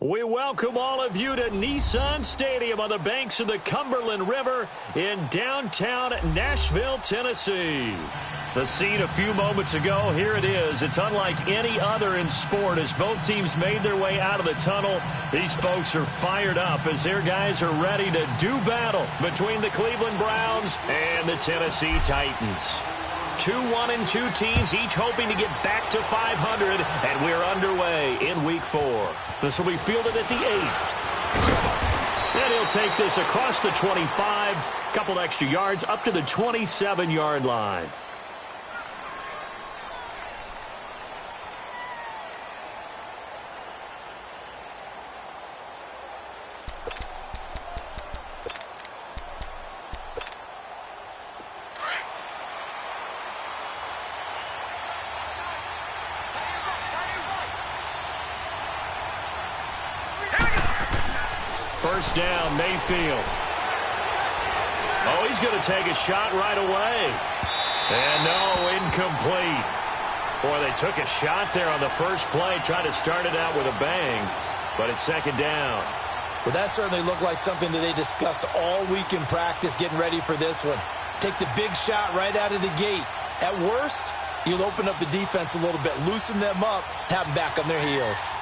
We welcome all of you to Nissan Stadium on the banks of the Cumberland River in downtown Nashville, Tennessee. The scene a few moments ago, here it is. It's unlike any other in sport as both teams made their way out of the tunnel. These folks are fired up as their guys are ready to do battle between the Cleveland Browns and the Tennessee Titans. 2-1-2 teams, each hoping to get back to 500, and we're underway in Week 4. This will be fielded at the 8. And he'll take this across the 25, couple extra yards up to the 27-yard line. First down, Mayfield. Oh, he's going to take a shot right away. And no, incomplete. Boy, they took a shot there on the first play, trying to start it out with a bang, but it's second down. Well, that certainly looked like something that they discussed all week in practice, getting ready for this one. Take the big shot right out of the gate. At worst, you'll open up the defense a little bit, loosen them up, have them back on their heels.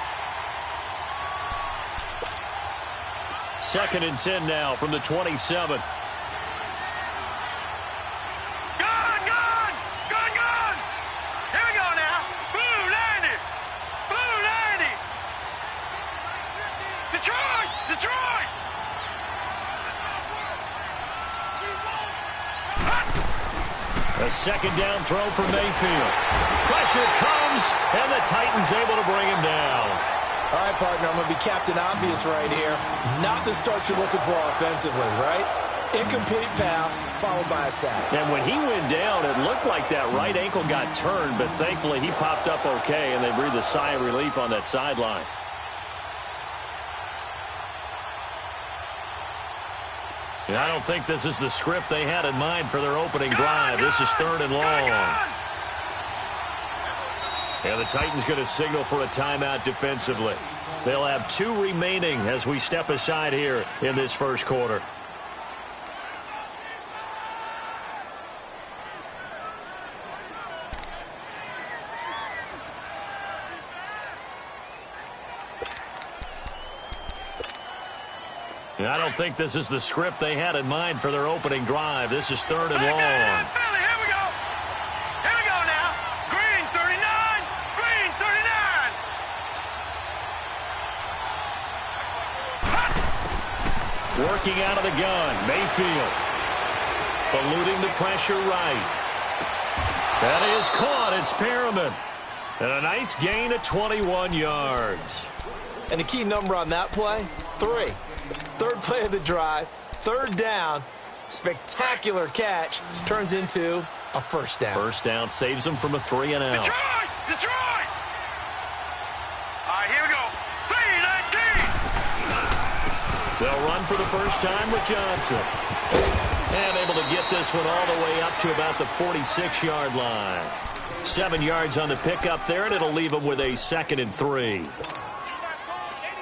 Second and 10 now from the 27. A second down throw for Mayfield. Pressure comes, and the Titans able to bring him down. All right, partner, I'm going to be Captain Obvious right here. Not the start you're looking for offensively, right? Incomplete pass, followed by a sack. And when he went down, it looked like that right ankle got turned, but thankfully he popped up okay, and they breathed a sigh of relief on that sideline. And I don't think this is the script they had in mind for their opening drive. This is third and long. And the Titans going to signal for a timeout defensively. They'll have 2 remaining as we step aside here in this first quarter. And I don't think this is the script they had in mind for their opening drive. This is third and long. Working out of the gun, Mayfield. Eluding the pressure right. That is caught. It's Perriman. And a nice gain of 21 yards. And the key number on that play, 3. Third play of the drive, third down, spectacular catch, turns into a first down. First down saves them from a 3-and-out. Detroit! All right, here we go. 3-19. They'll run for the first time with Johnson. And able to get this one all the way up to about the 46-yard line. 7 yards on the pickup there, and it'll leave them with a 2nd and 3.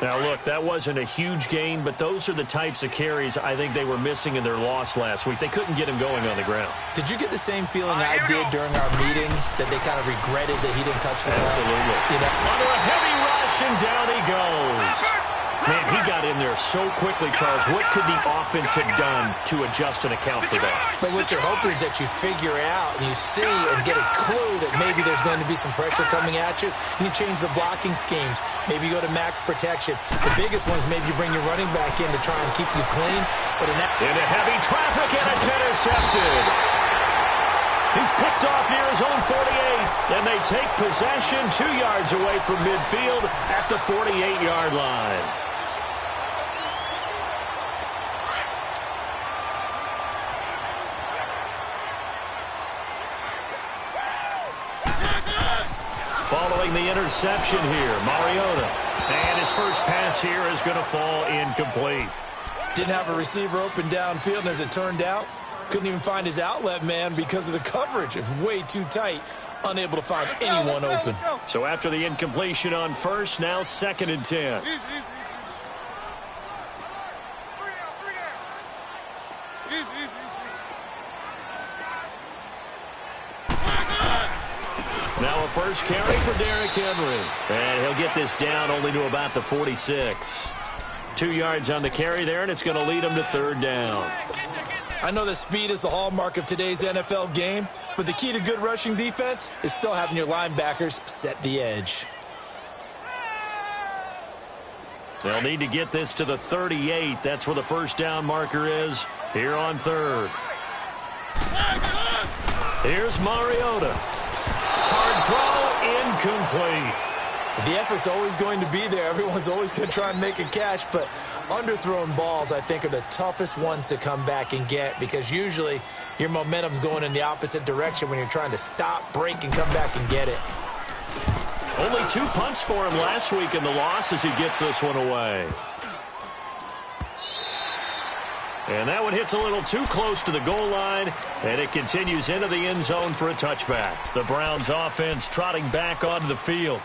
Now, look, that wasn't a huge gain, but those are the types of carries I think they were missing in their loss last week. They couldn't get him going on the ground. Did you get the same feeling I did during our meetings, that they kind of regretted that he didn't touch the ball? Absolutely. You know? Under a heavy rush, and down he goes. Man, he got in there so quickly, Charles. What could the offense have done to adjust and account for that? But what you're hoping is that you figure out and you see and get a clue that maybe there's going to be some pressure coming at you, and you change the blocking schemes. Maybe you go to max protection. The biggest one is maybe you bring your running back in to try and keep you clean. But into heavy traffic, and it's intercepted. He's picked off near his own 48, and they take possession 2 yards away from midfield at the 48-yard line. Following the interception here, Mariota. And his first pass here is going to fall incomplete. Didn't have a receiver open downfield, and as it turned out, couldn't even find his outlet man because of the coverage. It was way too tight, unable to find anyone open. So after the incompletion on first, now 2nd and 10. Now a first carry for Derrick Henry. And he'll get this down only to about the 46. 2 yards on the carry there, and it's going to lead him to third down. I know that speed is the hallmark of today's NFL game, but the key to good rushing defense is still having your linebackers set the edge. They'll need to get this to the 38. That's where the first down marker is here on third. Here's Mariota. Hard throw, incomplete. The effort's always going to be there. Everyone's always going to try and make a catch, but underthrown balls, I think, are the toughest ones to come back and get because usually your momentum's going in the opposite direction when you're trying to stop, break, and come back and get it. Only 2 punts for him last week in the loss as he gets this one away. And that one hits a little too close to the goal line, and it continues into the end zone for a touchback. The Browns offense trotting back onto the field.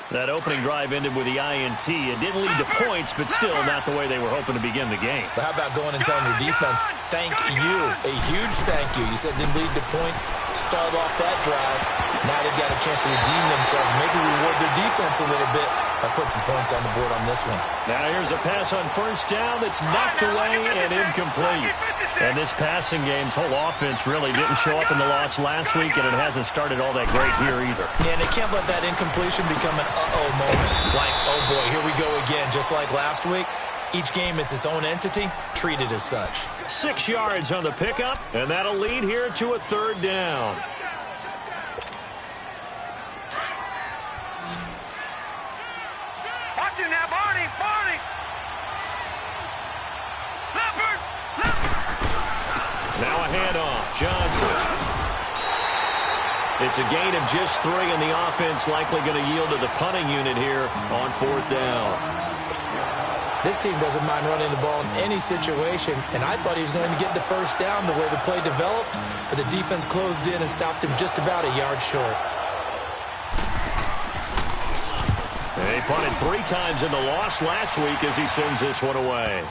That opening drive ended with the INT. It didn't lead to points, but still not the way they were hoping to begin the game. But how about going and telling your defense, thank you, a huge thank you. You said it didn't lead to points. Start off that drive. Now they've got a chance to redeem themselves, maybe reward their defense a little bit by putting some points on the board on this one. Now here's a pass on first down that's knocked away and incomplete. And this passing game's whole offense really didn't show up in the loss last week, and it hasn't started all that great here either. Yeah, and they can't let that incompletion become an uh-oh moment. Like, oh boy, here we go again, just like last week. Each game is its own entity, treated as such. 6 yards on the pickup, and that'll lead here to a third down. Watch him now, Barney! Leopard! Now a handoff, Johnson. It's a gain of just 3, and the offense likely going to yield to the punting unit here on fourth down. This team doesn't mind running the ball in any situation, and I thought he was going to get the first down the way the play developed, but the defense closed in and stopped him just about a yard short. They punted 3 times in the loss last week as he sends this one away.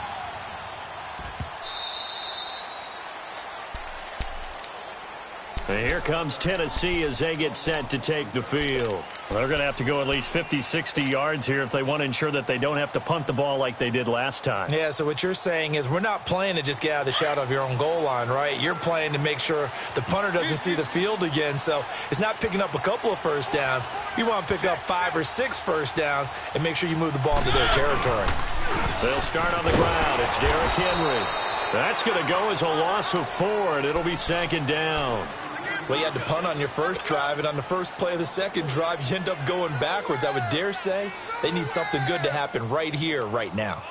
And here comes Tennessee as they get set to take the field. They're going to have to go at least 50, 60 yards here if they want to ensure that they don't have to punt the ball like they did last time. Yeah, so what you're saying is we're not playing to just get out of the shadow of your own goal line, right? You're playing to make sure the punter doesn't see the field again. So it's not picking up a couple of first downs. You want to pick up 5 or 6 first downs and make sure you move the ball into their territory. They'll start on the ground. It's Derrick Henry. That's going to go as a loss of 4, and it'll be second down. Well, you had to punt on your first drive, and on the first play of the second drive, you end up going backwards. I would dare say they need something good to happen right here, right now.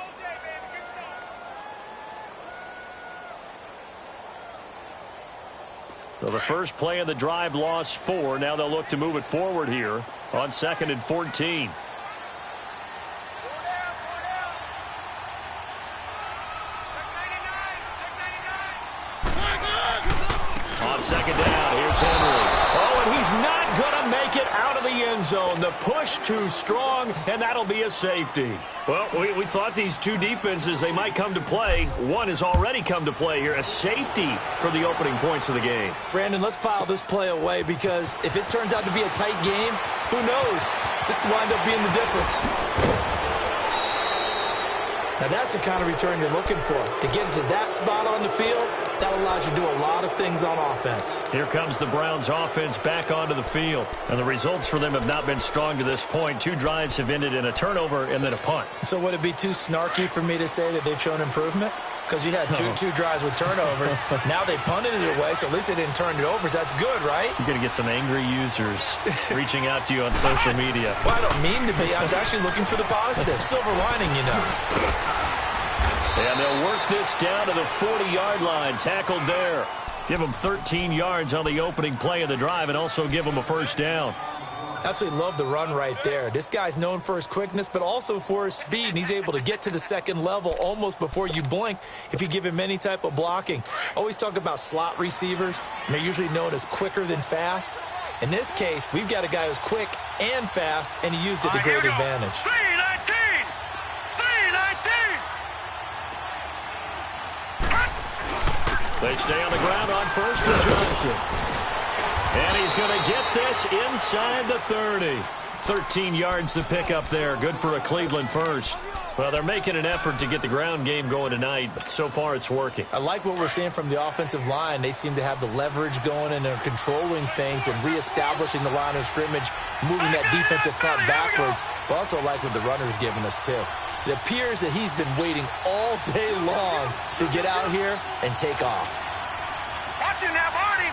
So the first play of the drive lost 4. Now they'll look to move it forward here on 2nd and 14. On second down, here's Henry. Oh, and he's not going to make it out of the end zone. The push too strong, and that'll be a safety. Well, we thought these two defenses, they might come to play. One has already come to play here, a safety for the opening points of the game. Brandon, let's file this play away because if it turns out to be a tight game, who knows? This could wind up being the difference. Now, that's the kind of return you're looking for. To get into that spot on the field, that allows you to do a lot of things on offense. Here comes the Browns offense back onto the field. And the results for them have not been strong to this point. 2 drives have ended in a turnover and then a punt. So would it be too snarky for me to say that they've shown improvement? Because you had two drives with turnovers. Now they punted it away, so at least they didn't turn it over. So that's good, right? You're going to get some angry users reaching out to you on social media. Well, I don't mean to be. I was actually looking for the positive. Silver lining, you know. And they'll work this down to the 40-yard line. Tackled there. Give them 13 yards on the opening play of the drive and also give them a first down. Absolutely love the run right there. This guy's known for his quickness, but also for his speed. And he's able to get to the second level almost before you blink if you give him any type of blocking. Always talk about slot receivers, and they're usually known as quicker than fast. In this case, we've got a guy who's quick and fast, and he used it to great advantage. 319! 319! They stay on the ground on first with Johnson. And he's going to get this inside the 30. 13 yards to pick up there. Good for a Cleveland first. Well, they're making an effort to get the ground game going tonight, but so far it's working. I like what we're seeing from the offensive line. They seem to have the leverage going, and they're controlling things and reestablishing the line of scrimmage, moving that defensive front backwards. But also like what the runner's giving us, too. It appears that he's been waiting all day long to get out here and take off. Watching that, Barney!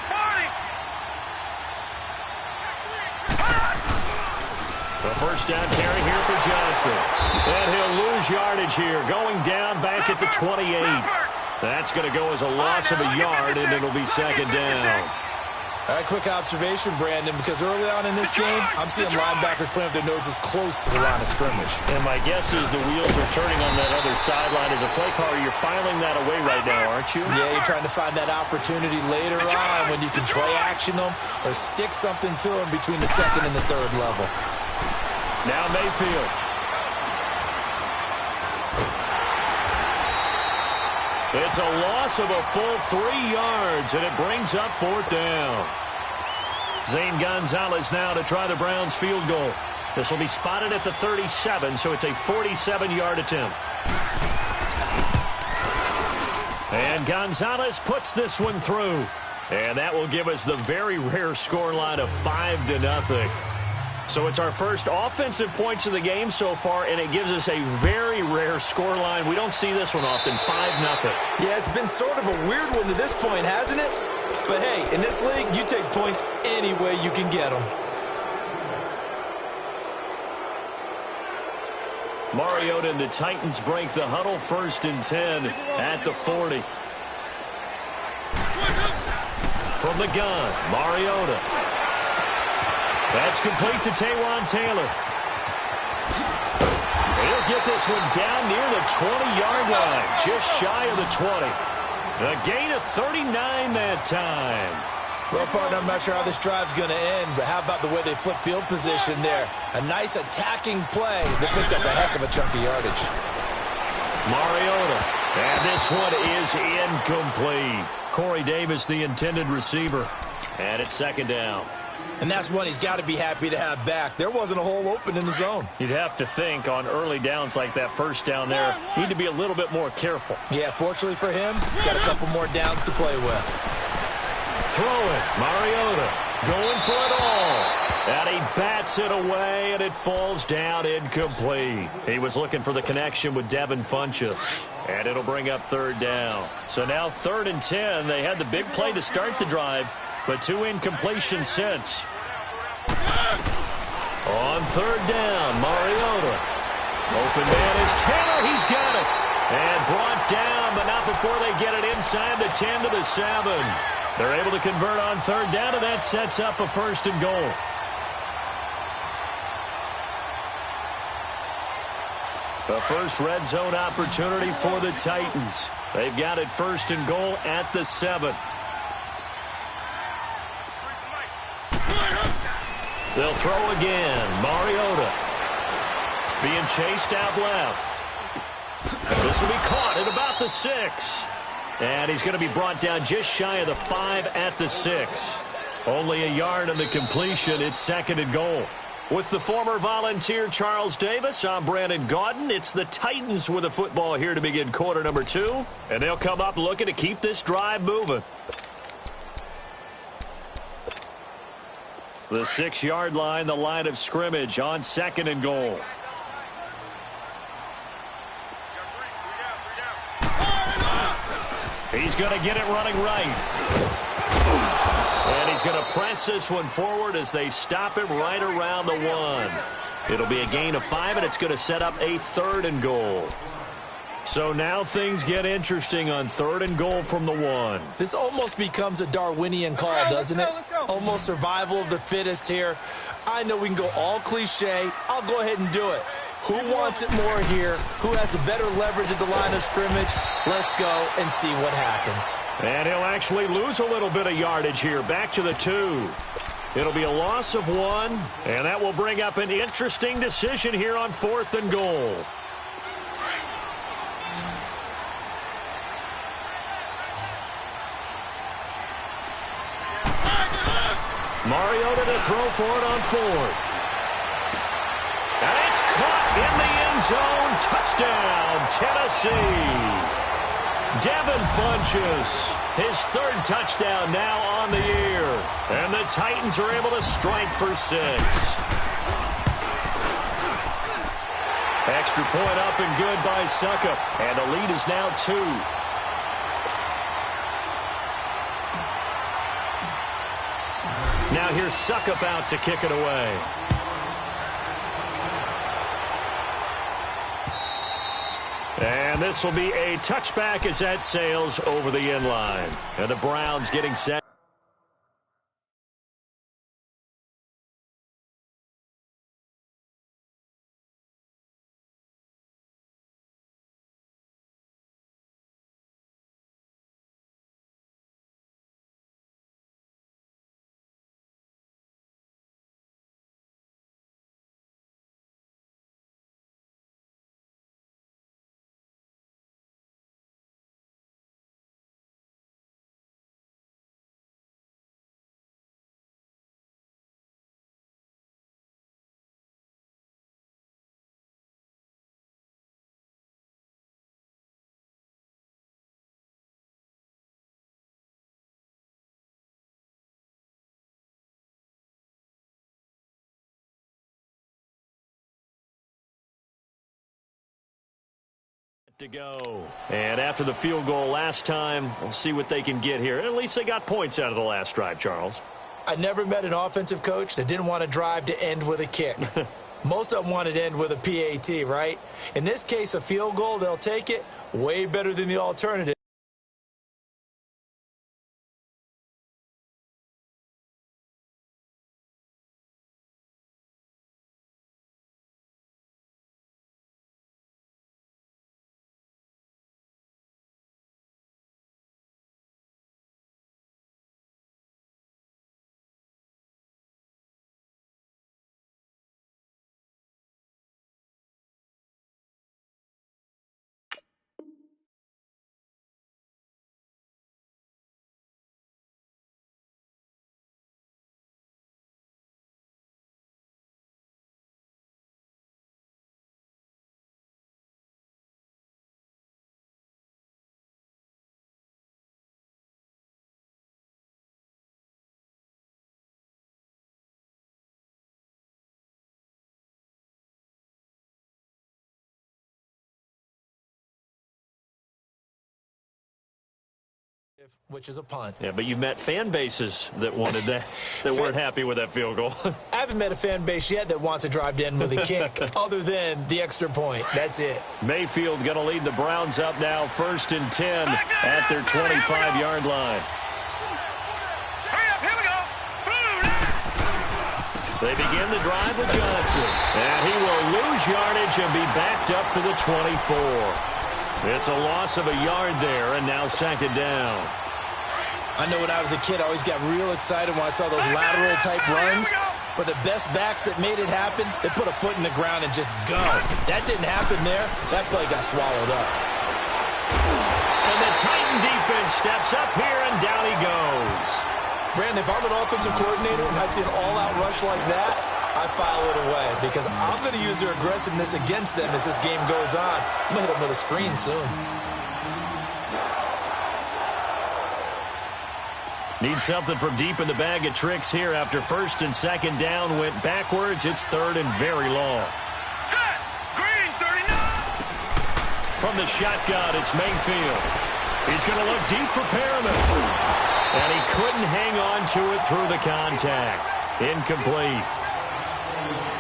The first down carry here for Johnson. And he'll lose yardage here, going down back at the 28. That's going to go as a loss of a yard, and it'll be second down. All right, quick observation, Brandon, because early on in this game, I'm seeing linebackers playing with their noses close to the line of scrimmage. And my guess is the wheels are turning on that other sideline. As a play caller, you're filing that away right now, aren't you? Yeah, you're trying to find that opportunity later on when you can play action them or stick something to them between the second and the third level. Now Mayfield. It's a loss of a full 3 yards, and it brings up fourth down. Zane Gonzalez now to try the Browns field goal. This will be spotted at the 37, so it's a 47-yard attempt. And Gonzalez puts this one through. And that will give us the very rare scoreline of 5-0. So it's our first offensive points of the game so far, and it gives us a very rare scoreline. We don't see this one often, 5-0. Yeah, it's been sort of a weird one to this point, hasn't it? But hey, in this league, you take points any way you can get them. Mariota and the Titans break the huddle, 1st and 10 at the 40. From the gun, Mariota. That's complete to Taywan Taylor. He'll get this one down near the 20-yard line, just shy of the 20. A gain of 39 that time. Well, partner, I'm not sure how this drive's going to end, but how about the way they flip field position there? A nice attacking play that picked up a heck of a chunk of yardage. Mariota. And this one is incomplete. Corey Davis, the intended receiver. And it's second down. And that's one he's got to be happy to have back. There wasn't a hole open in the zone. You'd have to think on early downs like that first down there, need to be a little bit more careful. Yeah, fortunately for him, got a couple more downs to play with. Throwing, Mariota going for it all. And he bats it away, and it falls down incomplete. He was looking for the connection with Devin Funchess. And it'll bring up third down. So now 3rd and 10. They had the big play to start the drive, but 2 incompletions since. On 3rd down, Mariota. Open man is Taylor. He's got it. And brought down, but not before they get it inside the 10 to the 7. They're able to convert on 3rd down, and that sets up a 1st and goal. The first red zone opportunity for the Titans. They've got it 1st and goal at the 7. They'll throw again. Mariota being chased out left. This will be caught at about the 6. And he's going to be brought down just shy of the 5 at the 6. Only a yard on the completion. It's 2nd and goal. With the former Volunteer Charles Davis, I'm Brandon Gaudin. It's the Titans with the football here to begin quarter number 2. And they'll come up looking to keep this drive moving. The 6-yard line, the line of scrimmage on 2nd and goal. He's going to get it running right. And he's going to press this one forward as they stop him right around the 1. It'll be a gain of 5, and it's going to set up a 3rd and goal. So now things get interesting on 3rd and goal from the 1. This almost becomes a Darwinian call, doesn't it? Almost survival of the fittest here. I know we can go all cliche. I'll go ahead and do it. Who wants it more here? Who has a better leverage at the line of scrimmage? Let's go and see what happens. And he'll actually lose a little bit of yardage here. Back to the 2. It'll be a loss of 1, and that will bring up an interesting decision here on 4th and goal. Mariota to throw for it on fourth. And it's caught in the end zone. Touchdown, Tennessee. Devin Funchess, his third touchdown now on the year. And the Titans are able to strike for 6. Extra point up and good by Suckup. And the lead is now 2. Now here's Suckup out to kick it away. And this will be a touchback as that sails over the end line. And the Browns getting set. To go. And after the field goal last time, we'll see what they can get here. At least they got points out of the last drive, Charles. I never met an offensive coach that didn't want to drive to end with a kick. Most of them wanted to end with a PAT, right? In this case, a field goal, they'll take it. Way better than the alternative. Which is a punt. Yeah, but you've met fan bases that wanted that, that weren't happy with that field goal. I haven't met a fan base yet that wants to drive to end with a kick other than the extra point. That's it. Mayfield going to lead the Browns up now, 1st and 10 at their 25-yard line. Hurry up, here we go. They begin the drive with Johnson. And he will lose yardage and be backed up to the 24. It's a loss of a yard there, and now 2nd down. I know when I was a kid, I always got real excited when I saw those lateral-type runs. But the best backs that made it happen, they put a foot in the ground and just go. That didn't happen there. That play got swallowed up. And the Titan defense steps up here, and down he goes. Brandon, if I'm an offensive coordinator and I see an all-out rush like that, I file it away because I'm going to use their aggressiveness against them as this game goes on. I'm going to hit them with a screen soon. Need something from deep in the bag of tricks here after 1st and 2nd down went backwards. It's 3rd and very long. Set. Green, 39. From the shotgun, it's Mayfield. He's going to look deep for Perriman. And he couldn't hang on to it through the contact. Incomplete.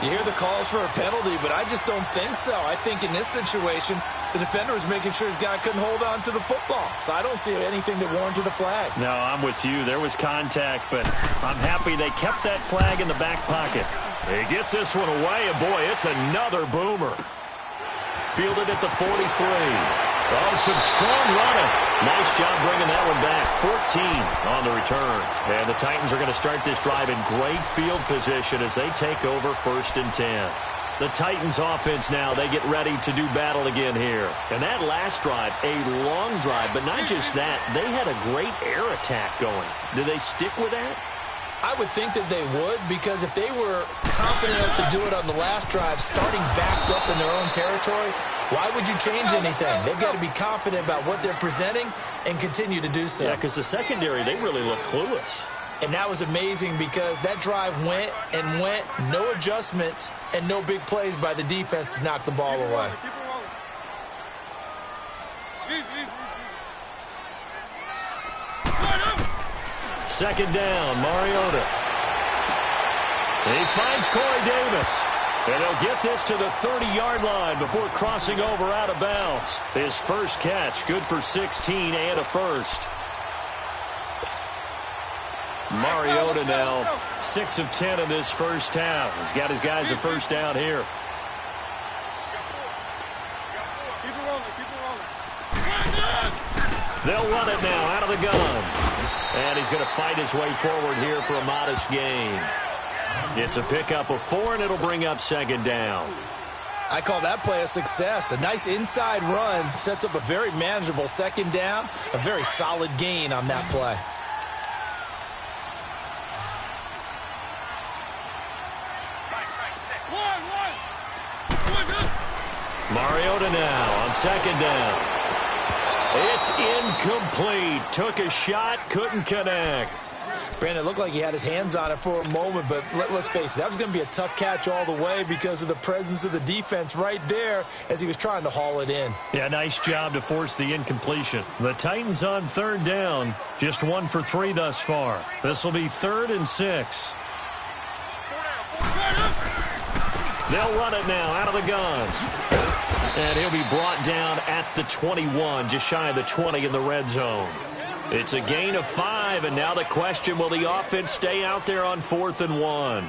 You hear the calls for a penalty, but I just don't think so. I think in this situation, the defender was making sure his guy couldn't hold on to the football. So I don't see anything that warranted a flag. No, I'm with you. There was contact, but I'm happy they kept that flag in the back pocket. He gets this one away, and boy, it's another boomer. Fielded at the 43. Oh, some strong running. Nice job bringing that one back. 14 on the return. And the Titans are going to start this drive in great field position as they take over 1st and 10. The Titans offense now, they get ready to do battle again here. And that last drive, a long drive, but not just that. They had a great air attack going. Do they stick with that? I would think that they would, because if they were confident enough to do it on the last drive, starting backed up in their own territory, why would you change anything? They've got to be confident about what they're presenting and continue to do so. Yeah, because the secondary, they really look clueless. And that was amazing because that drive went and went, no adjustments and no big plays by the defense to knock the ball away. Second down, Mariota. He finds Corey Davis. And he'll get this to the 30-yard line before crossing over out of bounds. His first catch, good for 16 and a first. Mariota now 6 of 10 in this first half. He's got his guys a first down here. They'll run it now out of the gun. And he's going to fight his way forward here for a modest gain. It's a pickup of 4, and it'll bring up second down. I call that play a success. A nice inside run sets up a very manageable second down. A very solid gain on that play. Mariota now on second down. It's incomplete. Took a shot, couldn't connect. Brandon, it looked like he had his hands on it for a moment, but let's face it, that was going to be a tough catch all the way because of the presence of the defense right there as he was trying to haul it in. Yeah, nice job to force the incompletion. The Titans on third down, just 1 for 3 thus far. This will be 3rd and 6. They'll run it now out of the gun. And he'll be brought down at the 21, just shy of the 20 in the red zone. It's a gain of 5, and now the question, will the offense stay out there on 4th and 1?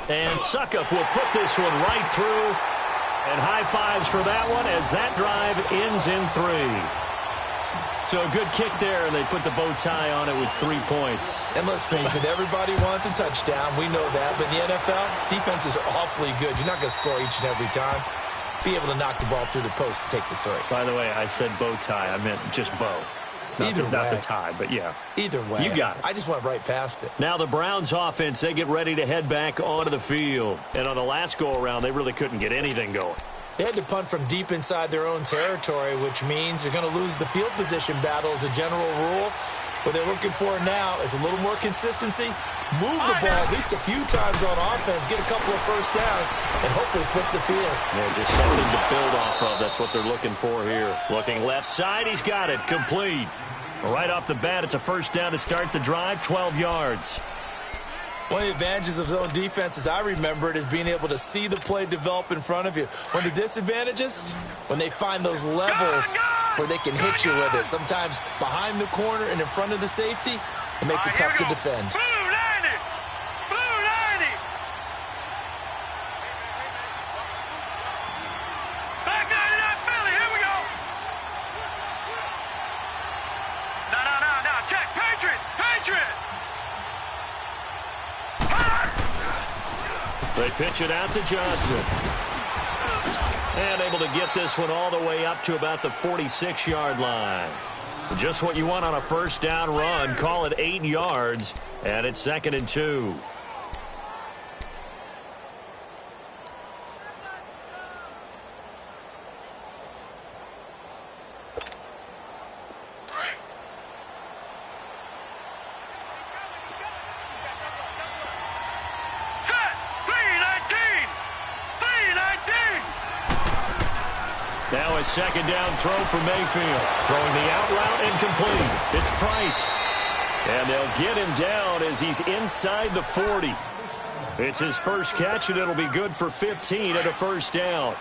And Suckup will put this one right through. And high fives for that one as that drive ends in 3. So a good kick there, and they put the bow tie on it with 3 points. And let's face it, everybody wants a touchdown. We know that. But in the NFL, defenses are awfully good. You're not going to score each and every time. Be able to knock the ball through the post and take the 3. By the way, I said bow tie. I meant just bow. Not the tie, but yeah. Either way. You got it. I just went right past it. Now the Browns offense, they get ready to head back onto the field. And on the last go-around, they really couldn't get anything going. They had to punt from deep inside their own territory, which means they're going to lose the field position battle as a general rule. What they're looking for now is a little more consistency, move the ball at least a few times on offense, get a couple of first downs, and hopefully flip the field. Yeah, just something to build off of. That's what they're looking for here. Looking left side, he's got it. Complete. Right off the bat, it's a first down to start the drive, 12 yards. One of the advantages of zone defense, as I remember it, is being able to see the play develop in front of you. One of the disadvantages, when they find those levels where they can hit you with it, sometimes behind the corner and in front of the safety, it makes it tough to defend. Blue 90! Blue 90! Back 99 Philly, here we go! No, check, Patriot! Patriot! They pitch it out to Johnson. And able to get this one all the way up to about the 46-yard line. Just what you want on a first down run. Call it 8 yards, and it's 2nd and 2. Now a second down throw for Mayfield. Throwing the out route and complete. It's Price. And they'll get him down as he's inside the 40. It's his first catch, and it'll be good for 15 at a first down.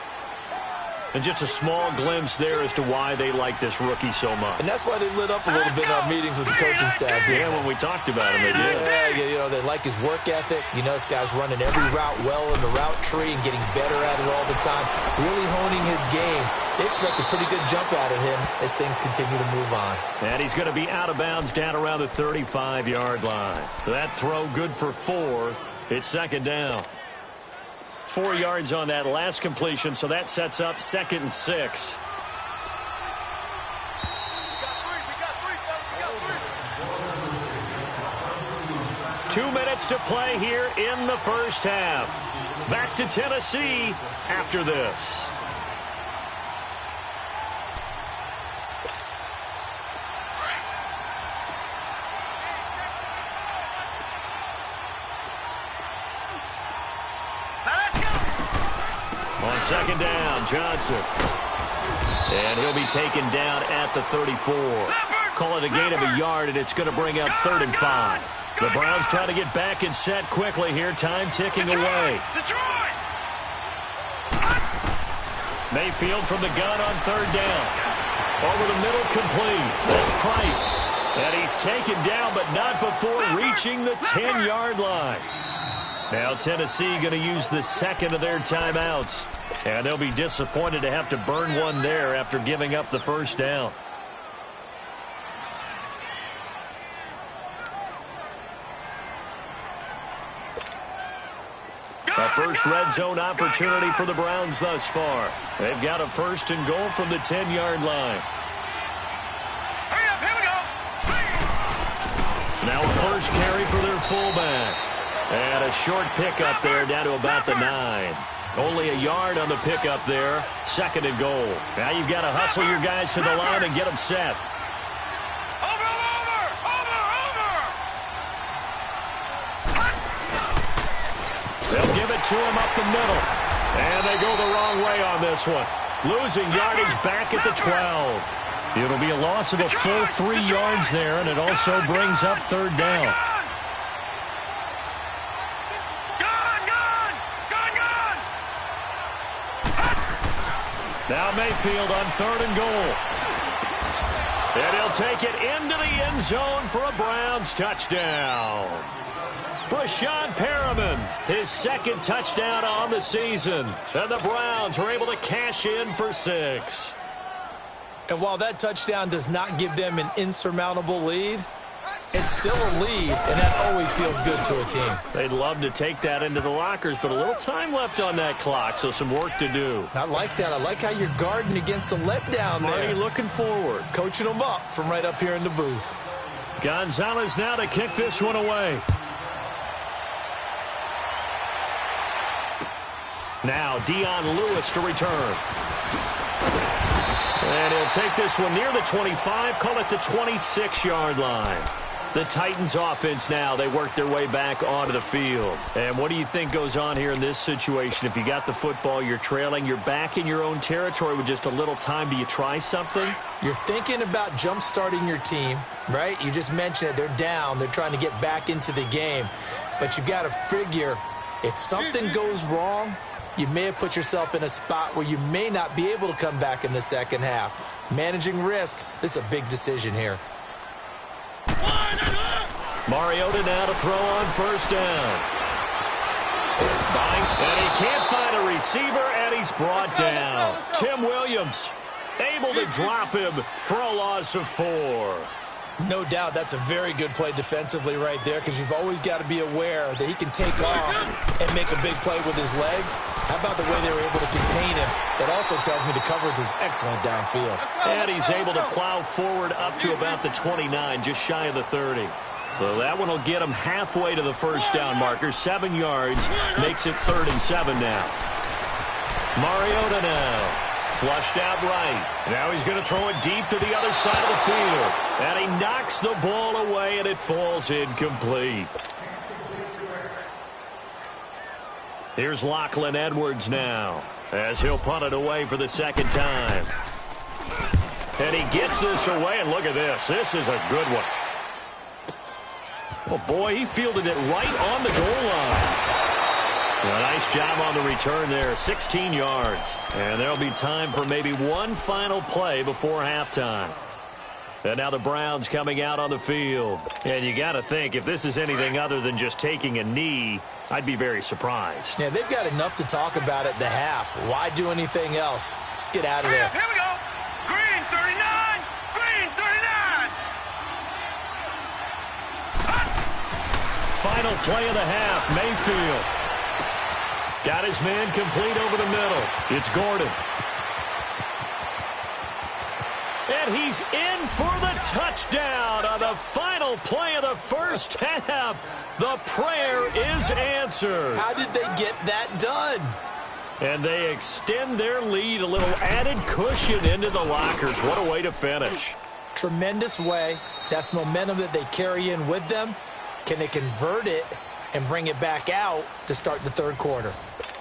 And just a small glimpse there as to why they like this rookie so much. And that's why they lit up a little bit in our meetings with the coaching staff. Yeah, when we talked about him, they did. Yeah, you know, they like his work ethic. You know, this guy's running every route well in the route tree and getting better at it all the time. Really honing his game. They expect a pretty good jump out of him as things continue to move on. And he's going to be out of bounds down around the 35-yard line. That throw good for 4. It's second down. 4 yards on that last completion, so that sets up 2nd and 6. 2 minutes to play here in the first half. Back to Tennessee after this. On second down, Johnson. And he'll be taken down at the 34. Call it a gain of a yard, and it's going to bring up 3rd and 5. The Browns trying to get back and set quickly here. Time ticking away. Mayfield from the gun on 3rd down. Over the middle, complete. That's Price. And he's taken down, but not before reaching the 10-yard line. Now Tennessee going to use the second of their timeouts. And they'll be disappointed to have to burn one there after giving up the first down. A first red zone opportunity for the Browns thus far. They've got a 1st and goal from the 10-yard line. Hurry up, here we go. Now a first carry for their fullback. And a short pickup there down to about the 9. Only a yard on the pickup there. 2nd and goal. Now you've got to hustle your guys to the line and get them set. They'll give it to him up the middle. And they go the wrong way on this one. Losing yardage back at the 12. It'll be a loss of a full 3 yards there, and it also brings up 3rd down. Now Mayfield on 3rd and goal. And he'll take it into the end zone for a Browns touchdown. Brashad Perriman, his 2nd touchdown on the season. And the Browns are able to cash in for 6. And while that touchdown does not give them an insurmountable lead, it's still a lead, and that always feels good to a team. They'd love to take that into the lockers, but a little time left on that clock, so some work to do. I like that. I like how you're guarding against a letdown there. Already looking forward. Coaching them up from right up here in the booth. Gonzalez now to kick this one away. Now Dion Lewis to return. And he'll take this one near the 25, call it the 26-yard line. The Titans offense now, they work their way back onto the field. And what do you think goes on here in this situation? If you got the football, you're trailing, you're back in your own territory with just a little time. Do you try something? You're thinking about jump-starting your team, right? You just mentioned it. They're down. They're trying to get back into the game. But you've got to figure if something goes wrong, you may have put yourself in a spot where you may not be able to come back in the second half. Managing risk, this is a big decision here. Mariota now to throw on 1st down. And he can't find a receiver, and he's brought down. Tim Williams able to drop him for a loss of 4. No doubt that's a very good play defensively right there, because you've always got to be aware that he can take off and make a big play with his legs. How about the way they were able to contain him? That also tells me the coverage was excellent downfield. And he's able to plow forward up to about the 29, just shy of the 30. So that one will get him halfway to the 1st down marker. 7 yards makes it 3rd and 7 now. Mariota now. Flushed out right. Now he's going to throw it deep to the other side of the field. And he knocks the ball away, and it falls incomplete. Here's Lachlan Edwards now, as he'll punt it away for the 2nd time. And he gets this away, and look at this. This is a good one. Oh, boy, he fielded it right on the goal line. A nice job on the return there, 16 yards. And there'll be time for maybe one final play before halftime. And now the Browns coming out on the field. And you got to think, if this is anything other than just taking a knee, I'd be very surprised. Yeah, they've got enough to talk about at the half. Why do anything else? Just get out of there. Here we go. Green 39. Green 39. Final play of the half, Mayfield. Got his man complete over the middle. It's Gordon. And he's in for the touchdown on the final play of the first half. The prayer is answered. How did they get that done? And they extend their lead, a little added cushion into the lockers. What a way to finish. Tremendous way. That's momentum that they carry in with them. Can they convert it and bring it back out to start the third quarter?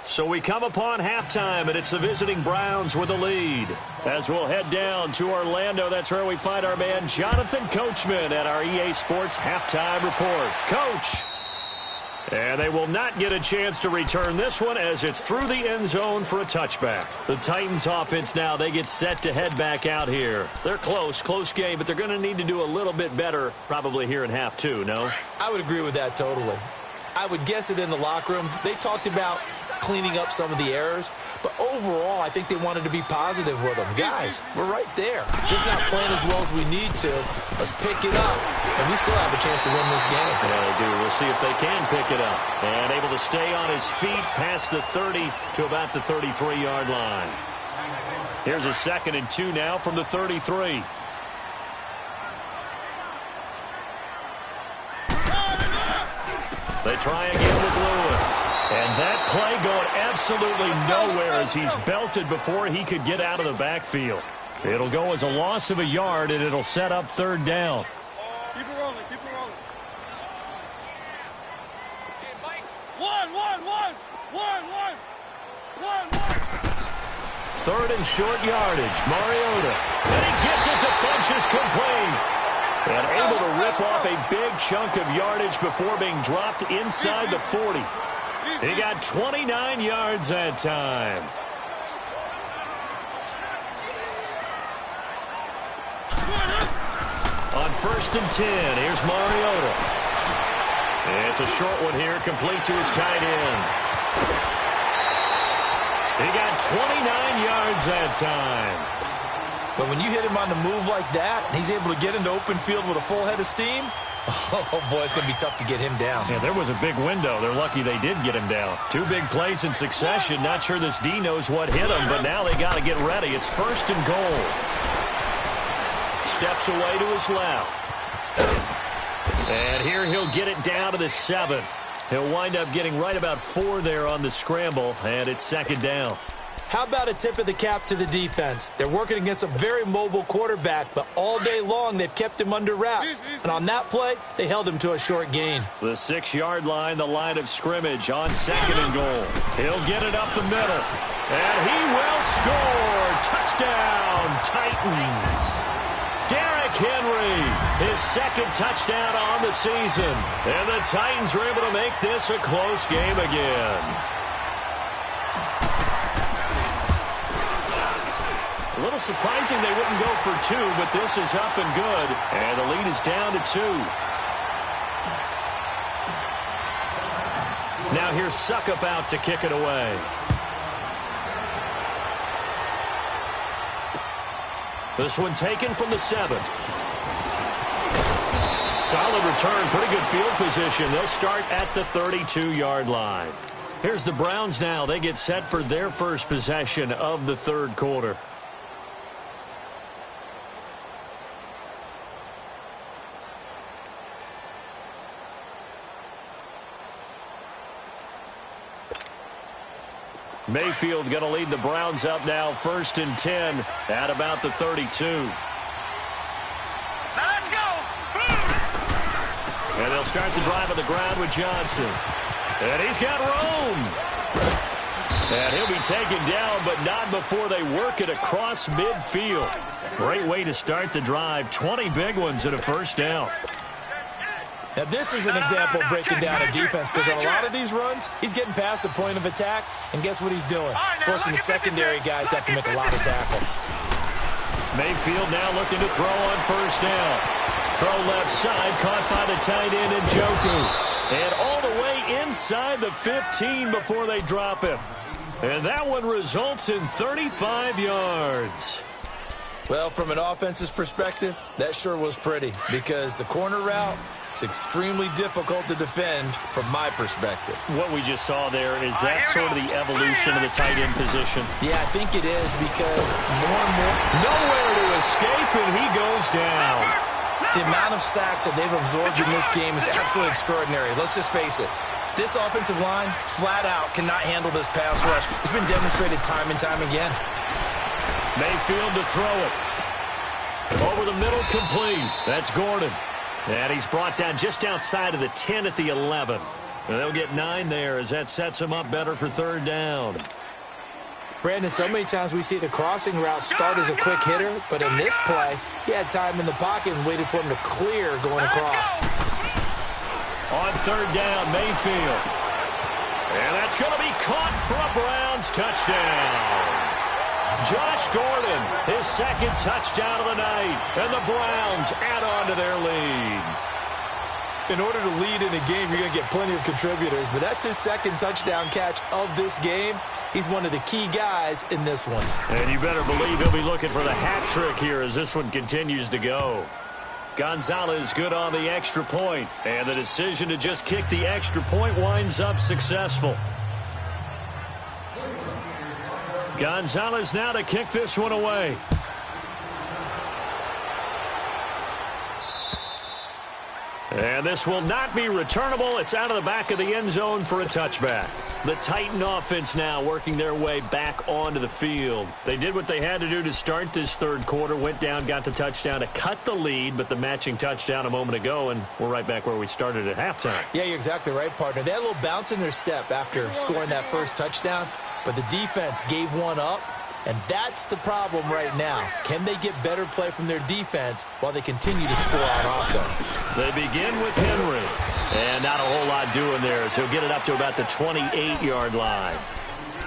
So we come upon halftime, and it's the visiting Browns with the lead. As we'll head down to Orlando, that's where we find our man Jonathan Coachman at our EA Sports Halftime Report. Coach. And they will not get a chance to return this one as it's through the end zone for a touchback. The Titans offense now, they get set to head back out here. They're close game, but they're going to need to do a little bit better probably here in half two, no? I would agree with that totally. I would guess it in the locker room. They talked about cleaning up some of the errors, but overall, I think they wanted to be positive with them. Guys, we're right there. Just not playing as well as we need to. Let's pick it up, and we still have a chance to win this game. Yeah, they do. We'll see if they can pick it up. And able to stay on his feet past the 30 to about the 33-yard line. Here's a 2nd and 2 now from the 33. They try again with Lewis. And that play going absolutely nowhere as he's belted before he could get out of the backfield. It'll go as a loss of a yard, and it'll set up 3rd down. Keep it rolling, keep it rolling. One. 3rd and short yardage. Mariota. And he gets it to Funchess complete. And able to rip off a big chunk of yardage before being dropped inside the 40. He got 29 yards that time. On 1st and 10, here's Mariota. It's a short one here, complete to his tight end. He got 29 yards that time. But when you hit him on the move like that, and he's able to get into open field with a full head of steam, oh, boy, it's going to be tough to get him down. Yeah, there was a big window. They're lucky they did get him down. 2 big plays in succession. Not sure this D knows what hit him, but now they got to get ready. It's 1st and goal. Steps away to his left. And here he'll get it down to the 7. He'll wind up getting right about 4 there on the scramble, and it's 2nd down. How about a tip of the cap to the defense? They're working against a very mobile quarterback, but all day long they've kept him under wraps. And on that play, they held him to a short gain. The 6-yard line, the line of scrimmage on 2nd and goal. He'll get it up the middle. And he will score. Touchdown, Titans. Derrick Henry, his 2nd touchdown on the season. And the Titans are able to make this a close game again. A little surprising they wouldn't go for 2, but this is up and good. And the lead is down to 2. Now here's Suckup out to kick it away. This one taken from the 7. Solid return, pretty good field position. They'll start at the 32-yard line. Here's the Browns now. They get set for their first possession of the 3rd quarter. Mayfield going to lead the Browns up now, 1st and 10 at about the 32. Now let's go. And they'll start the drive on the ground with Johnson. And he's got room. And he'll be taken down, but not before they work it across midfield. Great way to start the drive. 20 big ones and a 1st down. Now, this is an example of breaking down a defense, because on a lot of these runs, he's getting past the point of attack, and guess what he's doing? Forcing the secondary guys to have to make a lot of tackles. Mayfield now looking to throw on 1st down. Throw left side, caught by the tight end, Njoku. And all the way inside the 15 before they drop him. And that one results in 35 yards. Well, from an offensive perspective, that sure was pretty, because the corner route, it's extremely difficult to defend from my perspective. What we just saw there, is that sort of the evolution of the tight end position? Yeah, I think it is, because more and more. Nowhere to escape, and he goes down. The amount of sacks that they've absorbed in this game is absolutely extraordinary. Let's just face it. This offensive line, flat out, cannot handle this pass rush. It's been demonstrated time and time again. Mayfield to throw it. Over the middle, complete. That's Gordon. And he's brought down just outside of the 10 at the 11. And they'll get 9 there as that sets him up better for third down. Brandon, so many times we see the crossing route start as a quick hitter, but in this play, he had time in the pocket and waited for him to clear going across. On third down, Mayfield. And that's going to be caught for a Browns touchdown. Josh Gordon, his second touchdown of the night, and the Browns add on to their lead. In order to lead in a game, you're going to get plenty of contributors, but that's his second touchdown catch of this game. He's one of the key guys in this one. And you better believe he'll be looking for the hat trick here as this one continues to go. Gonzalez good on the extra point, and the decision to just kick the extra point winds up successful. Gonzalez now to kick this one away. And this will not be returnable. It's out of the back of the end zone for a touchback. The Titan offense now working their way back onto the field. They did what they had to do to start this third quarter. Went down, got the touchdown to cut the lead, but the matching touchdown a moment ago, and we're right back where we started at halftime. Yeah, you're exactly right, partner. They had a little bounce in their step after scoring that first touchdown, but the defense gave one up. And that's the problem right now. Can they get better play from their defense while they continue to score on offense? They begin with Henry. And not a whole lot doing there, so he'll get it up to about the 28-yard line.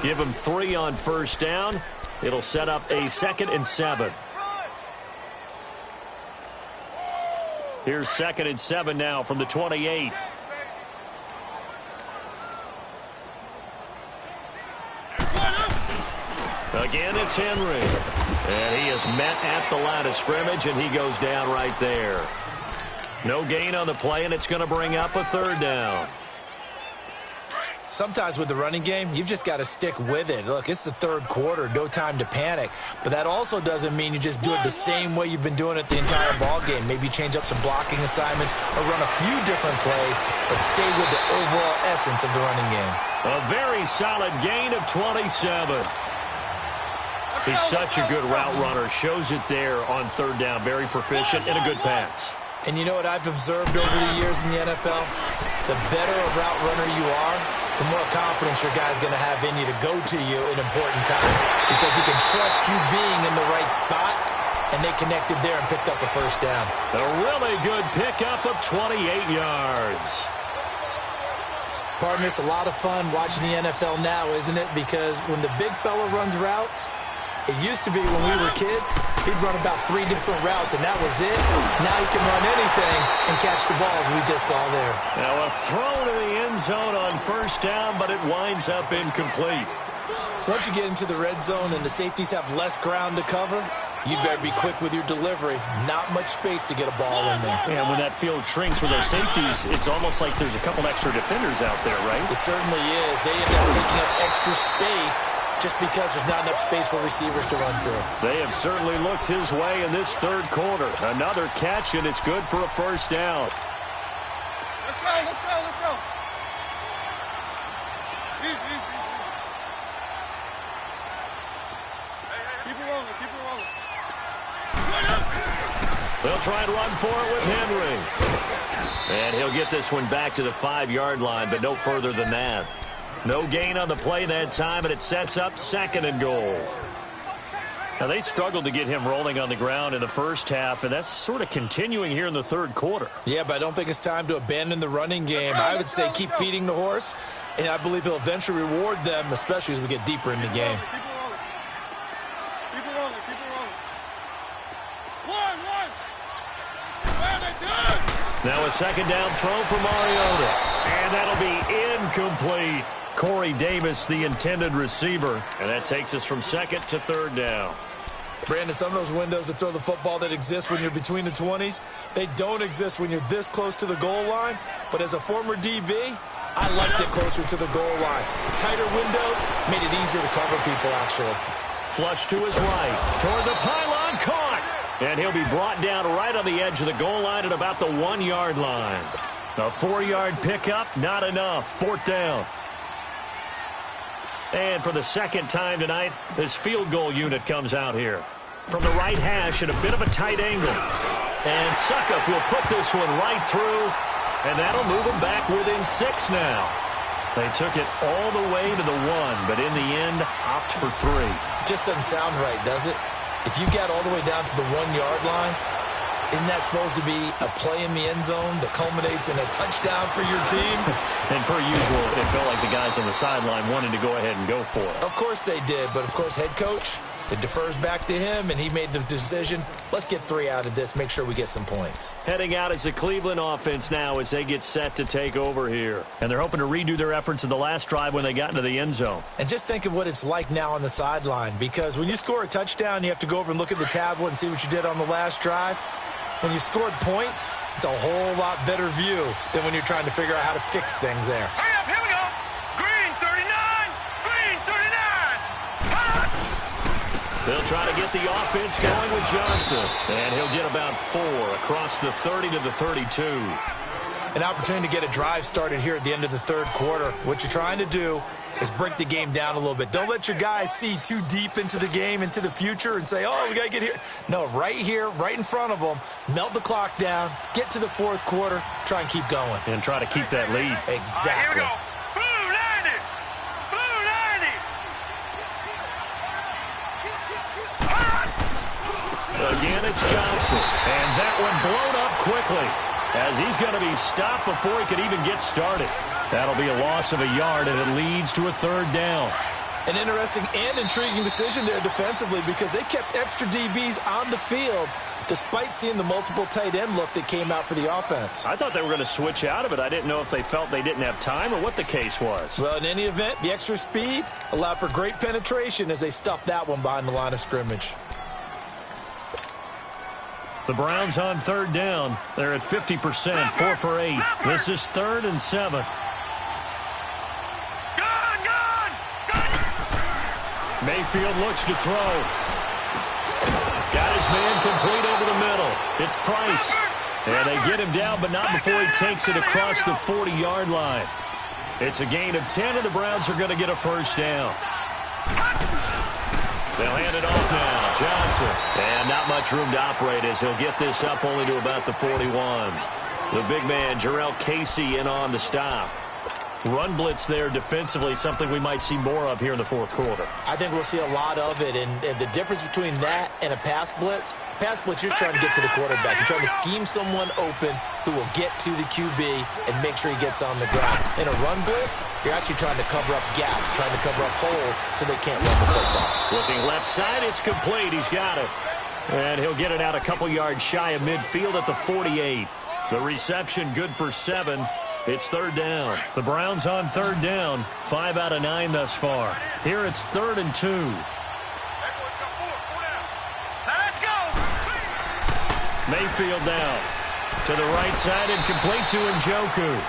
Give him 3 on first down. It'll set up a 2nd and 7. Here's 2nd and 7 now from the 28. Again, it's Henry. And he is met at the line of scrimmage, and he goes down right there. No gain on the play, and it's going to bring up a third down. Sometimes with the running game, you've just got to stick with it. Look, it's the third quarter, no time to panic. But that also doesn't mean you just do it the same way you've been doing it the entire ball game. Maybe change up some blocking assignments or run a few different plays, but stay with the overall essence of the running game. A very solid gain of 27. He's such a good route runner. Shows it there on third down. Very proficient and a good pass. And you know what I've observed over the years in the NFL? The better a route runner you are, the more confidence your guy's going to have in you to go to you in important times because he can trust you being in the right spot, and they connected there and picked up a first down. A really good pickup of 28 yards. Partner, it's a lot of fun watching the NFL now, isn't it? Because when the big fella runs routes, it used to be when we were kids, he'd run about 3 different routes, and that was it. Now he can run anything and catch the ball, as we just saw there. Now a throw to the end zone on first down, but it winds up incomplete. Once you get into the red zone and the safeties have less ground to cover, you better be quick with your delivery. Not much space to get a ball in there. And when that field shrinks with those safeties, it's almost like there's a couple extra defenders out there, right? It certainly is. They end up taking up extra space just because there's not enough space for receivers to run through. They have certainly looked his way in this third quarter. Another catch, and it's good for a first down. Let's go, let's go, let's go. Easy. Keep it rolling, keep it rolling. They'll try and run for it with Henry. And he'll get this one back to the 5-yard line, but no further than that. No gain on the play that time, and it sets up 2nd and goal. Now, they struggled to get him rolling on the ground in the first half, and that's sort of continuing here in the third quarter. Yeah, but I don't think it's time to abandon the running game. I would say keep feeding the horse, and I believe he'll eventually reward them, especially as we get deeper in the game. Keep it rolling, keep it rolling. One. Very good. Now a 2nd down throw for Mariota, and that'll be incomplete. Corey Davis, the intended receiver. And that takes us from 2nd to 3rd down. Brandon, some of those windows that throw the football that exist when you're between the 20s, they don't exist when you're this close to the goal line. But as a former DB, I liked it closer to the goal line. Tighter windows made it easier to cover people, actually. Flush to his right. Toward the pylon, caught. And he'll be brought down right on the edge of the goal line at about the 1-yard line. A 4-yard pickup, not enough. 4th down. And for the second time tonight, this field goal unit comes out here. From the right hash at a bit of a tight angle. And Suckup will put this one right through, and that'll move them back within 6 now. They took it all the way to the 1, but in the end, opt for 3. Just doesn't sound right, does it? If you get all the way down to the 1-yard line, isn't that supposed to be a play in the end zone that culminates in a touchdown for your team? And per usual, it felt like the guys on the sideline wanted to go ahead and go for it. Of course they did, but of course head coach, it defers back to him, and he made the decision, let's get 3 out of this, make sure we get some points. Heading out is the Cleveland offense now as they get set to take over here. And they're hoping to redo their efforts in the last drive when they got into the end zone. And just think of what it's like now on the sideline, because when you score a touchdown, you have to go over and look at the tablet and see what you did on the last drive. When you scored points, it's a whole lot better view than when you're trying to figure out how to fix things there. Hurry up, here we go. Green 39. Green 39. They'll try to get the offense going with Johnson. And he'll get about 4 across the 30 to the 32. An opportunity to get a drive started here at the end of the 3rd quarter. What you're trying to do is break the game down a little bit. Don't let your guys see too deep into the game, into the future, and say, oh, we got to get here. No, right here, right in front of them, melt the clock down, get to the 4th quarter, try and keep going. And try to keep that lead. Exactly. All right, here we go. Blue 90. Blue 90. Again, it's Johnson. And that one blown up quickly as he's going to be stopped before he could even get started. That'll be a loss of a yard, and it leads to a 3rd down. An interesting and intriguing decision there defensively because they kept extra DBs on the field despite seeing the multiple tight end look that came out for the offense. I thought they were going to switch out of it. I didn't know if they felt they didn't have time or what the case was. Well, in any event, the extra speed allowed for great penetration as they stuffed that one behind the line of scrimmage. The Browns on 3rd down. They're at 50%, 4 for 8. This is 3rd and 7. Mayfield looks to throw. Got his man complete over the middle. It's Price. And they get him down, but not before he takes it across the 40-yard line. It's a gain of 10, and the Browns are going to get a 1st down. They'll hand it off now. Johnson. And not much room to operate as he'll get this up only to about the 41. The big man, Jarrell Casey, in on the stop. Run blitz there defensively, something we might see more of here in the 4th quarter. I think we'll see a lot of it, and the difference between that and a pass blitz, you're just trying to get to the quarterback. You're trying to scheme someone open who will get to the QB and make sure he gets on the ground. In a run blitz, you're actually trying to cover up gaps, trying to cover up holes so they can't run the football. Looking left side, it's complete. He's got it. And he'll get it out a couple yards shy of midfield at the 48. The reception good for 7. It's 3rd down. The Browns on 3rd down. 5 out of 9 thus far. Here it's 3rd and 2. Let's go. Mayfield down. To the right side and complete to Njoku.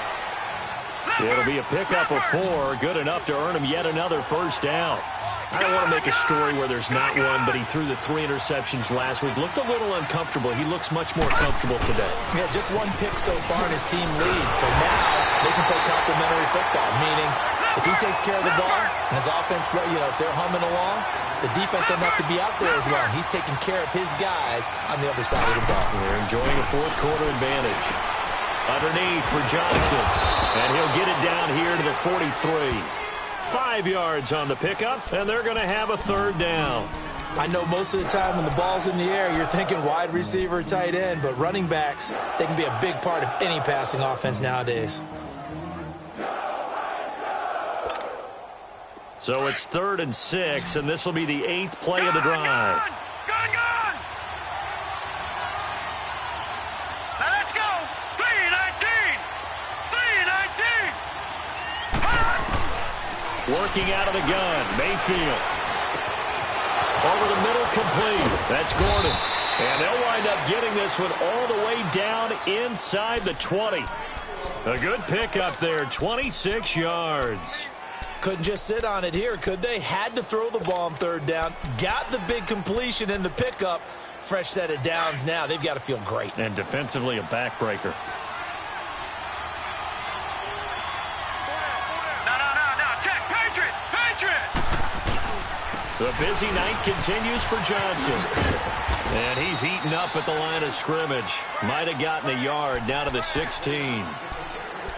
It'll be a pickup of 4. Good enough to earn him yet another 1st down. I don't want to make a story where there's not one, but he threw the 3 interceptions last week. Looked a little uncomfortable. He looks much more comfortable today. Yeah, just 1 pick so far and his team leads. So now they can play complementary football, meaning if he takes care of the ball and his offense, if they're humming along, the defense doesn't have to be out there as well. He's taking care of his guys on the other side of the ball. They're enjoying a 4th quarter advantage. Underneath for Johnson. And he'll get it down here to the 43. 5 yards on the pickup, and they're going to have a 3rd down. I know most of the time when the ball's in the air, you're thinking wide receiver, tight end, but running backs, they can be a big part of any passing offense nowadays. So it's 3rd and 6, and this will be the 8th play of the drive. Gun. Let's go. 319. 319. Working out of the gun, Mayfield. Over the middle, complete. That's Gordon. And they'll wind up getting this one all the way down inside the 20. A good pickup there, 26 yards. Couldn't just sit on it here, could they? Had to throw the ball on 3rd down. Got the big completion in the pickup. fresh set of downs now. They've got to feel great. And defensively, a backbreaker. No. Check. Patriot. The busy night continues for Johnson. And he's eaten up at the line of scrimmage. Might have gotten a yard down to the 16.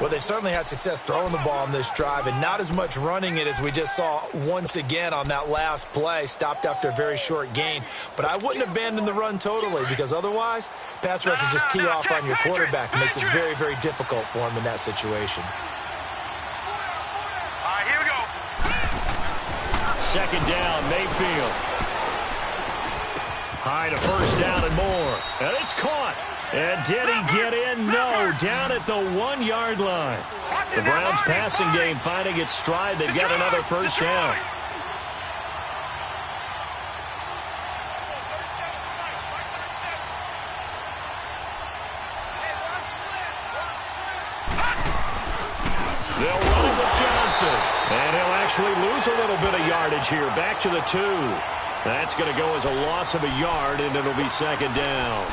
Well, they certainly had success throwing the ball on this drive and not as much running it as we just saw once again on that last play. Stopped after a very short gain. But I wouldn't abandon the run totally because otherwise, pass rushers just tee off on your quarterback. It makes it very, very difficult for him in that situation. All right, here we go. Second down, Mayfield. High to first down and more. And it's caught. And did he get in? No, down at the 1-yard line. The Browns passing game finding its stride. They've got another first down. They'll run it with Johnson. And he'll actually lose a little bit of yardage here. Back to the 2. That's going to go as a loss of a yard, and it'll be second down.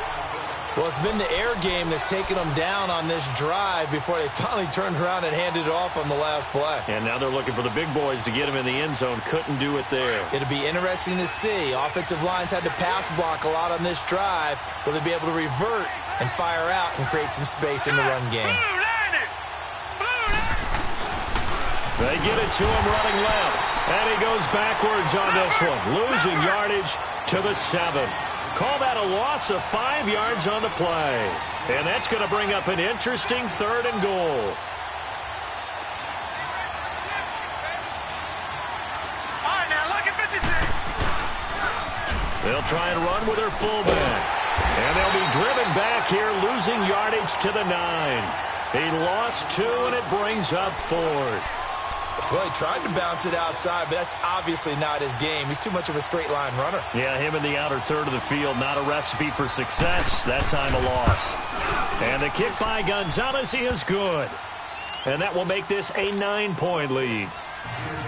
Well, it's been the air game that's taken them down on this drive before they finally turned around and handed it off on the last play. And now they're looking for the big boys to get him in the end zone. Couldn't do it there. It'll be interesting to see. Offensive lines had to pass block a lot on this drive. Will they be able to revert and fire out and create some space in the run game? They get it to him running left. And he goes backwards on this one. Losing yardage to the 7. Call that a loss of 5 yards on the play. And that's going to bring up an interesting 3rd and goal. All right, now look at 56. They'll try and run with their fullback. And they'll be driven back here, losing yardage to the 9. He lost 2, and it brings up 4th. Well, he tried to bounce it outside, but that's obviously not his game. He's too much of a straight-line runner. Yeah, him in the outer third of the field, not a recipe for success. That time a loss. And the kick by Gonzalez is good. And that will make this a 9-point lead.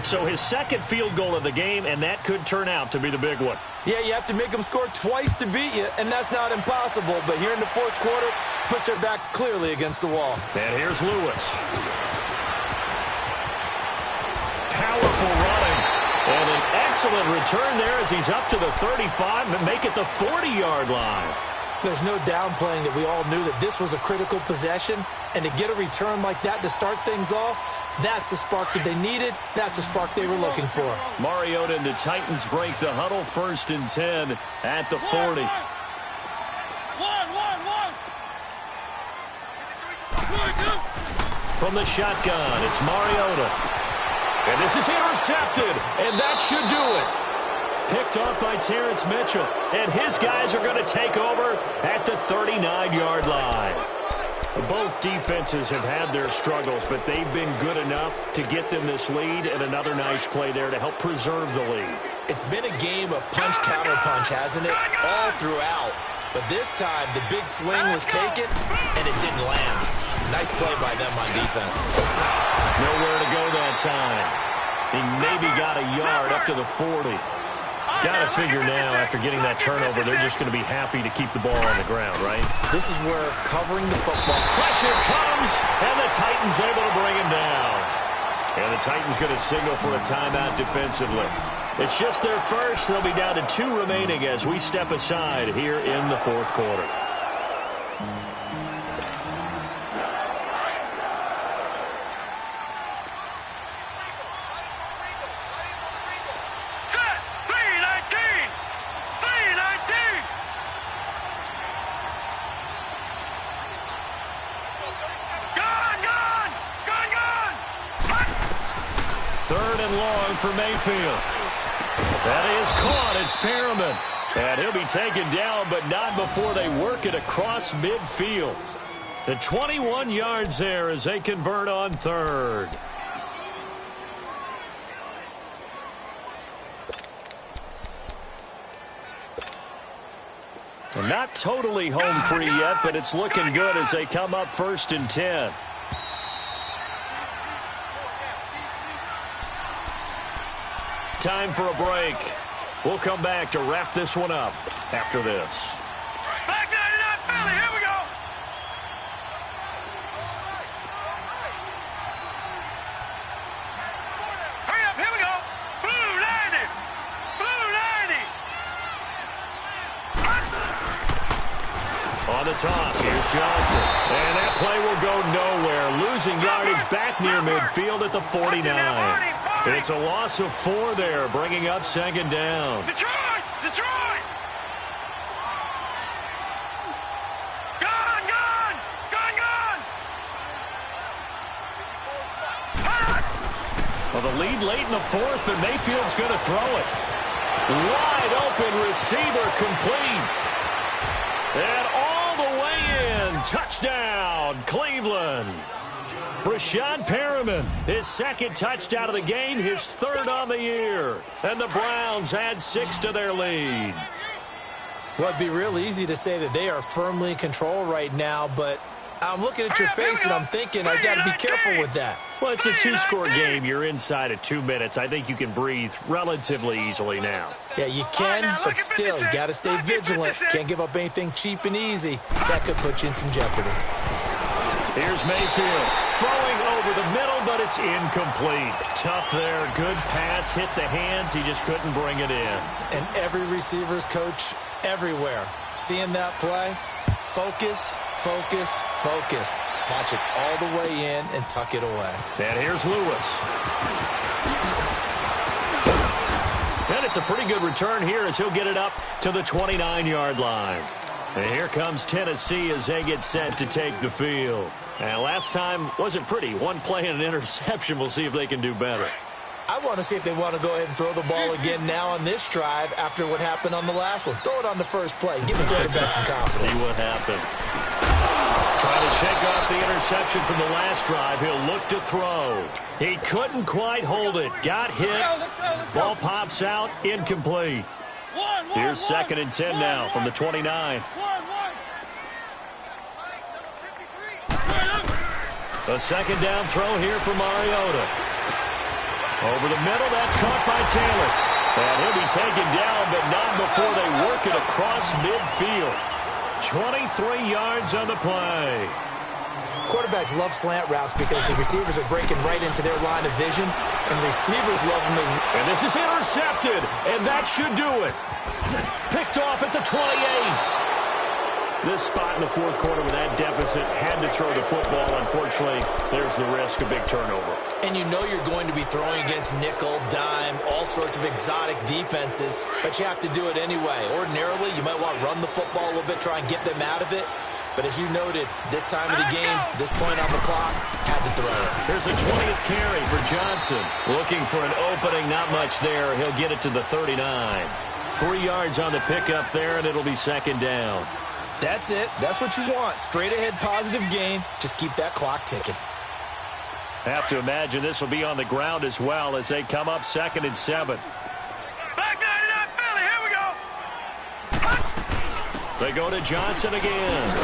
So his second field goal of the game, and that could turn out to be the big one. Yeah, you have to make them score twice to beat you, and that's not impossible. But here in the 4th quarter, push their backs clearly against the wall. And here's Lewis. Powerful running. And an excellent return there as he's up to the 35 and make it the 40-yard line. There's no downplaying that we all knew that this was a critical possession, and to get a return like that to start things off, that's the spark that they needed. That's the spark they were looking for. Mariota and the Titans break the huddle, 1st and 10 at the 40. From the shotgun, it's Mariota. And this is intercepted, and that should do it. Picked off by Terrence Mitchell, and his guys are going to take over at the 39-yard line. Both defenses have had their struggles, but they've been good enough to get them this lead, and another nice play there to help preserve the lead. It's been a game of punch-counter-punch, hasn't it? All throughout. But this time, the big swing was taken, and it didn't land. Nice play by them on defense. Nowhere to go that time. He maybe got a yard up to the 40. Got to figure now, after getting that turnover, they're just going to be happy to keep the ball on the ground, right? This is where covering the football. Pressure comes, and the Titans able to bring him down. And the Titans going to signal for a timeout defensively. It's just their first. They'll be down to 2 remaining as we step aside here in the 4th quarter. For Mayfield. That is caught. It's Perriman. And he'll be taken down, but not before they work it across midfield. The 21 yards there as they convert on 3rd. And not totally home free yet, but it's looking good as they come up 1st and 10. Time for a break. We'll come back to wrap this one up. after this. Back 99 Philly, here we go. Hurry up, here we go. Blue 90. Blue 90. On the toss, here's Johnson. And that play will go nowhere. Losing yardage back near midfield at the 49. It's a loss of 4 there, bringing up second down. Detroit! Detroit! Gone! Gone! Gone! Gone! Well, the lead late in the 4th, but Mayfield's going to throw it. Wide open receiver complete. And all the way in. Touchdown, Cleveland. Rashad Perriman, his 2nd touchdown of the game, his 3rd on the year. And the Browns add 6 to their lead. Well, it'd be real easy to say that they are firmly in control right now, but I'm looking at your face and I'm thinking I've got to be careful with that. Well, it's a 2-score game. You're inside of 2 minutes. I think you can breathe relatively easily now. Yeah, you can, but still, you got to stay vigilant. Can't give up anything cheap and easy. That could put you in some jeopardy. Here's Mayfield throwing over the middle, but it's incomplete. Tough there. Good pass. Hit the hands. He just couldn't bring it in. And every receiver's coach everywhere. Seeing that play, focus, focus, focus. Watch it all the way in and tuck it away. And here's Lewis. And it's a pretty good return here as he'll get it up to the 29-yard line. And here comes Tennessee as they get set to take the field. And last time wasn't pretty. 1 play and an interception. We'll see if they can do better. I want to see if they want to go ahead and throw the ball again now on this drive after what happened on the last one. Throw it on the first play. Give the quarterback some confidence. See what happens. Trying to shake off the interception from the last drive. He'll look to throw. He couldn't quite hold it. Got hit. Ball pops out. Incomplete. Here's 2nd and 10 now from the 29. A 2nd down throw here for Mariota. Over the middle, that's caught by Taylor. And he'll be taken down, but not before they work it across midfield. 23 yards on the play. Quarterbacks love slant routes because the receivers are breaking right into their line of vision, and receivers love them as well. And this is intercepted, and that should do it. Picked off at the 28. This spot in the 4th quarter with that deficit, had to throw the football. Unfortunately, there's the risk of big turnover. And you know you're going to be throwing against nickel, dime, all sorts of exotic defenses, but you have to do it anyway. Ordinarily, you might want to run the football a little bit, try and get them out of it. But as you noted, this time of the game, this point on the clock, had to throw it. Here's a 20th carry for Johnson. Looking for an opening, not much there. He'll get it to the 39. 3 yards on the pickup there, and it'll be 2nd down. That's it. That's what you want. Straight ahead positive gain. Just keep that clock ticking. Have to imagine this will be on the ground as well as they come up 2nd and 7. Back 99 Philly, here we go. They go to Johnson again.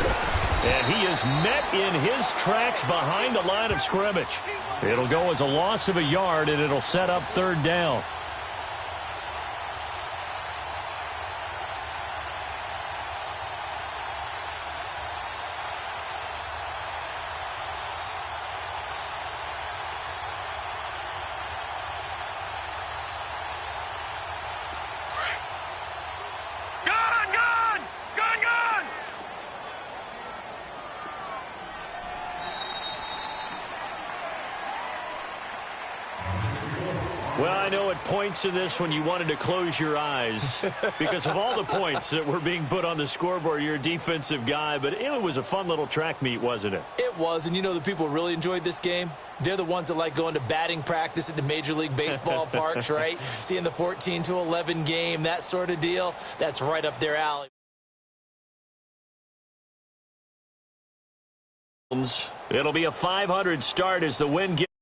And he is met in his tracks behind the line of scrimmage. It'll go as a loss of a yard, and it'll set up 3rd down. Well, I know at points in this when you wanted to close your eyes because of all the points that were being put on the scoreboard. You're a defensive guy, but it was a fun little track meet, wasn't it? It was, and you know the people really enjoyed this game? They're the ones that like going to batting practice at the Major League Baseball parks, right? Seeing the 14-11 game, that sort of deal, that's right up their alley. It'll be a 500 start as the win gets